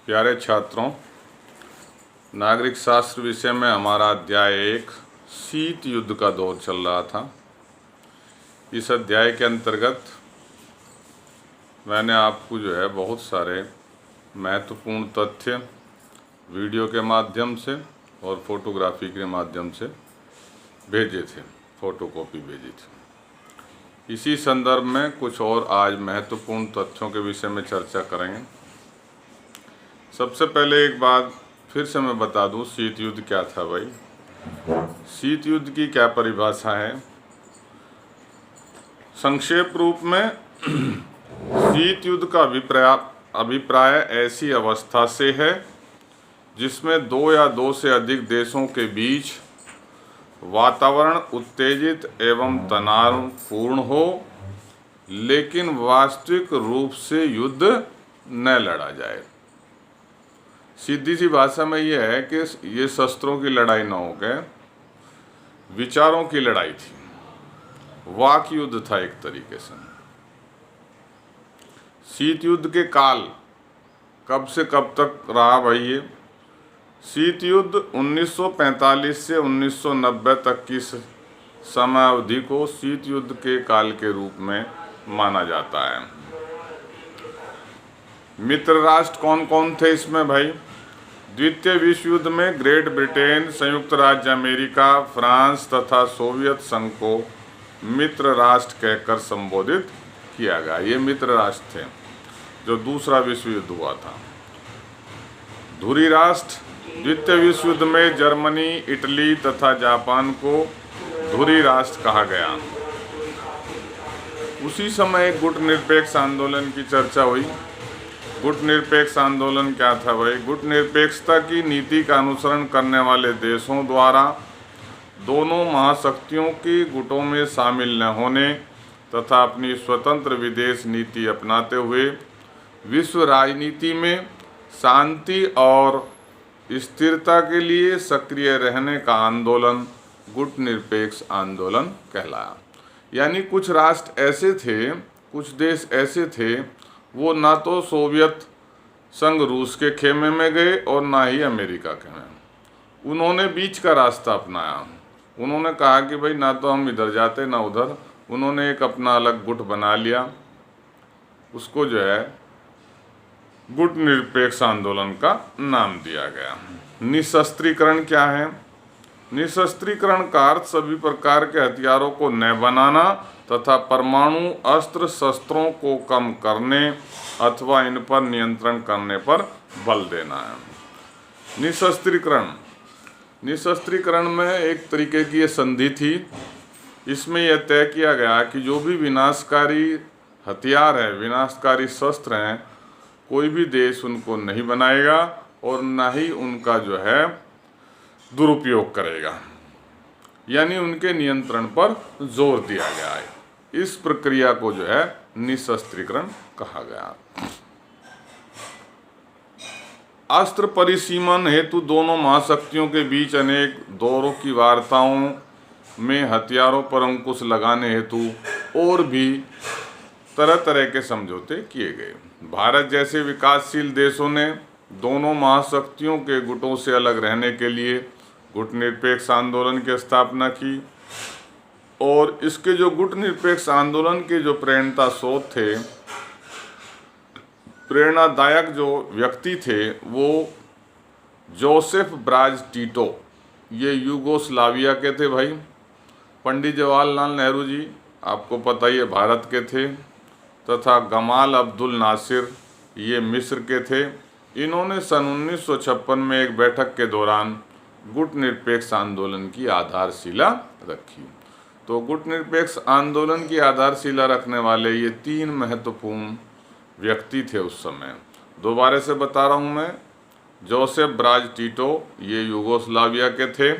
प्यारे छात्रों, नागरिक शास्त्र विषय में हमारा अध्याय 1 शीत युद्ध का दौर चल रहा था। इस अध्याय के अंतर्गत मैंने आपको बहुत सारे महत्वपूर्ण तथ्य वीडियो के माध्यम से और फोटोग्राफी के माध्यम से भेजे थे, फोटोकॉपी भेजी थी। इसी संदर्भ में कुछ और आज महत्वपूर्ण तथ्यों के विषय में चर्चा करेंगे। सबसे पहले एक बात फिर से मैं बता दूं, शीत युद्ध क्या था भाई। शीत युद्ध की क्या परिभाषा है? संक्षेप रूप में शीत युद्ध का अभिप्राय ऐसी अवस्था से है जिसमें दो या दो से अधिक देशों के बीच वातावरण उत्तेजित एवं तनावपूर्ण हो, लेकिन वास्तविक रूप से युद्ध न लड़ा जाए। सीधी सी भाषा में यह है कि ये शस्त्रों की लड़ाई न होकर विचारों की लड़ाई थी, वाक युद्ध था एक तरीके से। शीत युद्ध के काल कब से कब तक रहा भाई? ये शीत युद्ध 1945 से 1990 तक की समयावधि को शीत युद्ध के काल के रूप में माना जाता है। मित्र राष्ट्र कौन कौन थे इसमें भाई? द्वितीय विश्व युद्ध में ग्रेट ब्रिटेन, संयुक्त राज्य अमेरिका, फ्रांस तथा सोवियत संघ को मित्र राष्ट्र कहकर संबोधित किया गया। ये मित्र राष्ट्र थे जो दूसरा विश्व युद्ध हुआ था। धुरी राष्ट्र द्वितीय विश्व युद्ध में जर्मनी, इटली तथा जापान को धुरी राष्ट्र कहा गया। उसी समय एक गुट निरपेक्ष आंदोलन की चर्चा हुई। गुट निरपेक्ष आंदोलन क्या था भाई? गुट निरपेक्षता की नीति का अनुसरण करने वाले देशों द्वारा दोनों महाशक्तियों के गुटों में शामिल न होने तथा अपनी स्वतंत्र विदेश नीति अपनाते हुए विश्व राजनीति में शांति और स्थिरता के लिए सक्रिय रहने का आंदोलन गुट निरपेक्ष आंदोलन कहलाया। यानी कुछ राष्ट्र ऐसे थे, कुछ देश ऐसे थे, वो ना तो सोवियत संघ रूस के खेमे में गए और ना ही अमेरिका के में। उन्होंने बीच का रास्ता अपनाया। उन्होंने कहा कि भाई ना तो हम इधर जाते ना उधर। उन्होंने एक अपना अलग गुट बना लिया। उसको गुट निरपेक्ष आंदोलन का नाम दिया गया। निशस्त्रीकरण क्या है? निशस्त्रीकरण का अर्थ सभी प्रकार के हथियारों को न बनाना तथा परमाणु अस्त्र शस्त्रों को कम करने अथवा इन पर नियंत्रण करने पर बल देना है। निशस्त्रीकरण में एक तरीके की ये संधि थी। इसमें यह तय किया गया कि जो भी विनाशकारी हथियार है, विनाशकारी शस्त्र हैं, कोई भी देश उनको नहीं बनाएगा और ना ही उनका दुरुपयोग करेगा। यानी उनके नियंत्रण पर जोर दिया गया है। इस प्रक्रिया को निशस्त्रीकरण कहा गया। अस्त्र परिसीमन हेतु दोनों महाशक्तियों के बीच अनेक दौरों की वार्ताओं में हथियारों पर अंकुश लगाने हेतु और भी तरह तरह के समझौते किए गए। भारत जैसे विकासशील देशों ने दोनों महाशक्तियों के गुटों से अलग रहने के लिए गुट निरपेक्ष आंदोलन की स्थापना की। और इसके गुट निरपेक्ष आंदोलन के प्रेरणा स्रोत थे, प्रेरणादायक व्यक्ति थे, वो जोसेफ ब्राज टीटो, ये यूगोस्लाविया के थे भाई। पंडित जवाहरलाल नेहरू जी आपको पता ही है भारत के थे, तथा गमाल अब्दुल नासिर ये मिस्र के थे। इन्होंने सन 1956 में एक बैठक के दौरान गुट निरपेक्ष आंदोलन की आधारशिला रखी। तो गुट निरपेक्ष आंदोलन की आधारशिला रखने वाले ये 3 महत्वपूर्ण व्यक्ति थे उस समय। दोबारा से बता रहा हूँ मैं, जोसेफ ब्राज टीटो ये यूगोस्लाविया के थे,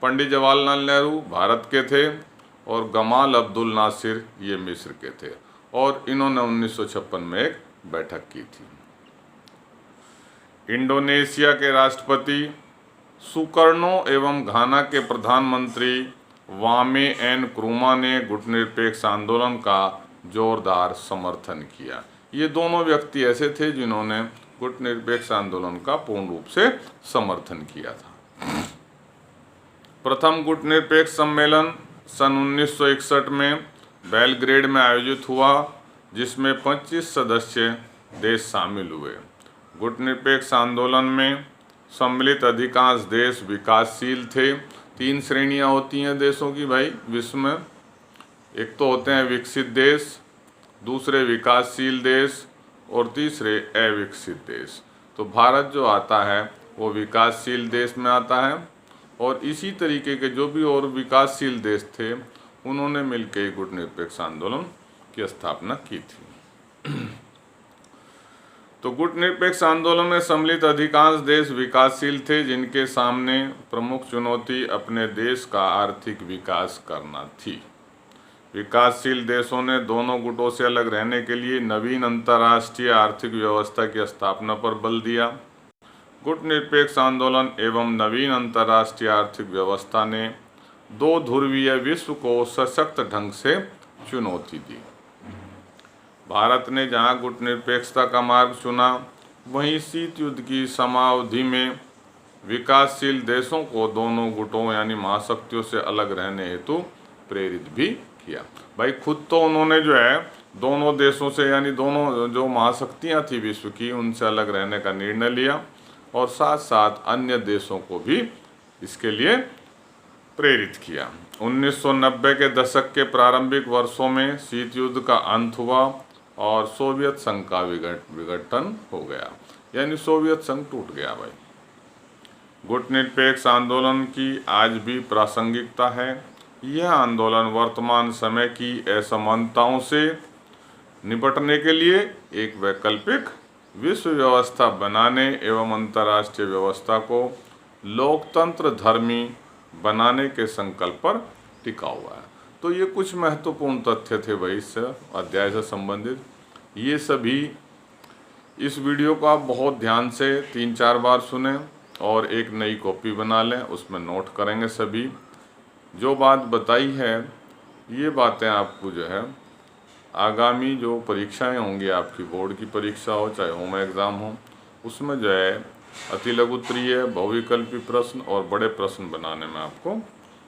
पंडित जवाहरलाल नेहरू भारत के थे और गमाल अब्दुल नासिर ये मिस्र के थे। और इन्होंने 1956 में एक बैठक की थी। इंडोनेशिया के राष्ट्रपति सुकर्णो एवं घाना के प्रधानमंत्री वामे एन क्रुमा ने गुट निरपेक्ष आंदोलन का जोरदार समर्थन किया। ये दोनों व्यक्ति ऐसे थे जिन्होंने गुटनिरपेक्ष आंदोलन का पूर्ण रूप से समर्थन किया था। प्रथम गुटनिरपेक्ष सम्मेलन सन 1961 में बेलग्रेड में आयोजित हुआ, जिसमें 25 सदस्य देश शामिल हुए। गुटनिरपेक्ष आंदोलन में सम्मिलित अधिकांश देश विकासशील थे। 3 श्रेणियां होती हैं देशों की भाई विश्व में। एक तो होते हैं विकसित देश, दूसरे विकासशील देश और तीसरे अविकसित देश। तो भारत जो आता है वो विकासशील देश में आता है, और इसी तरीके के जो भी और विकासशील देश थे उन्होंने मिलकर गुटनिरपेक्ष आंदोलन की स्थापना की थी। तो गुटनिरपेक्ष आंदोलन में सम्मिलित अधिकांश देश विकासशील थे, जिनके सामने प्रमुख चुनौती अपने देश का आर्थिक विकास करना थी। विकासशील देशों ने दोनों गुटों से अलग रहने के लिए नवीन अंतर्राष्ट्रीय आर्थिक व्यवस्था की स्थापना पर बल दिया। गुटनिरपेक्ष आंदोलन एवं नवीन अंतर्राष्ट्रीय आर्थिक व्यवस्था ने 2 ध्रुवीय विश्व को सशक्त ढंग से चुनौती दी। भारत ने जहां गुटनिरपेक्षता का मार्ग चुना, वहीं शीत युद्ध की समावधि में विकासशील देशों को दोनों गुटों यानी महाशक्तियों से अलग रहने हेतु प्रेरित भी किया। भाई खुद तो उन्होंने जो है दोनों देशों से यानी दोनों जो महाशक्तियां थी विश्व की उनसे अलग रहने का निर्णय लिया, और साथ साथ अन्य देशों को भी इसके लिए प्रेरित किया। 1990 के दशक के प्रारंभिक वर्षों में शीत युद्ध का अंत हुआ और सोवियत संघ का विघटन हो गया, यानी सोवियत संघ टूट गया। भाई गुटनिरपेक्ष आंदोलन की आज भी प्रासंगिकता है। यह आंदोलन वर्तमान समय की असमानताओं से निपटने के लिए एक वैकल्पिक विश्व व्यवस्था बनाने एवं अंतर्राष्ट्रीय व्यवस्था को लोकतंत्र धर्मी बनाने के संकल्प पर टिका हुआ है। तो ये कुछ महत्वपूर्ण तथ्य थे भाई इस अध्याय से संबंधित। ये सभी इस वीडियो को आप बहुत ध्यान से 3-4 बार सुने और एक नई कॉपी बना लें, उसमें नोट करेंगे सभी। जो बात बताई है ये बातें आपको जो है आगामी जो परीक्षाएं होंगी, आपकी बोर्ड की परीक्षा हो चाहे होम एग्ज़ाम हो, उसमें जो है अति लघुत्तरीय, बहुविकल्पी प्रश्न और बड़े प्रश्न बनाने में आपको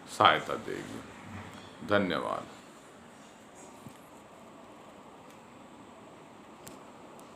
सहायता देगी। धन्यवाद।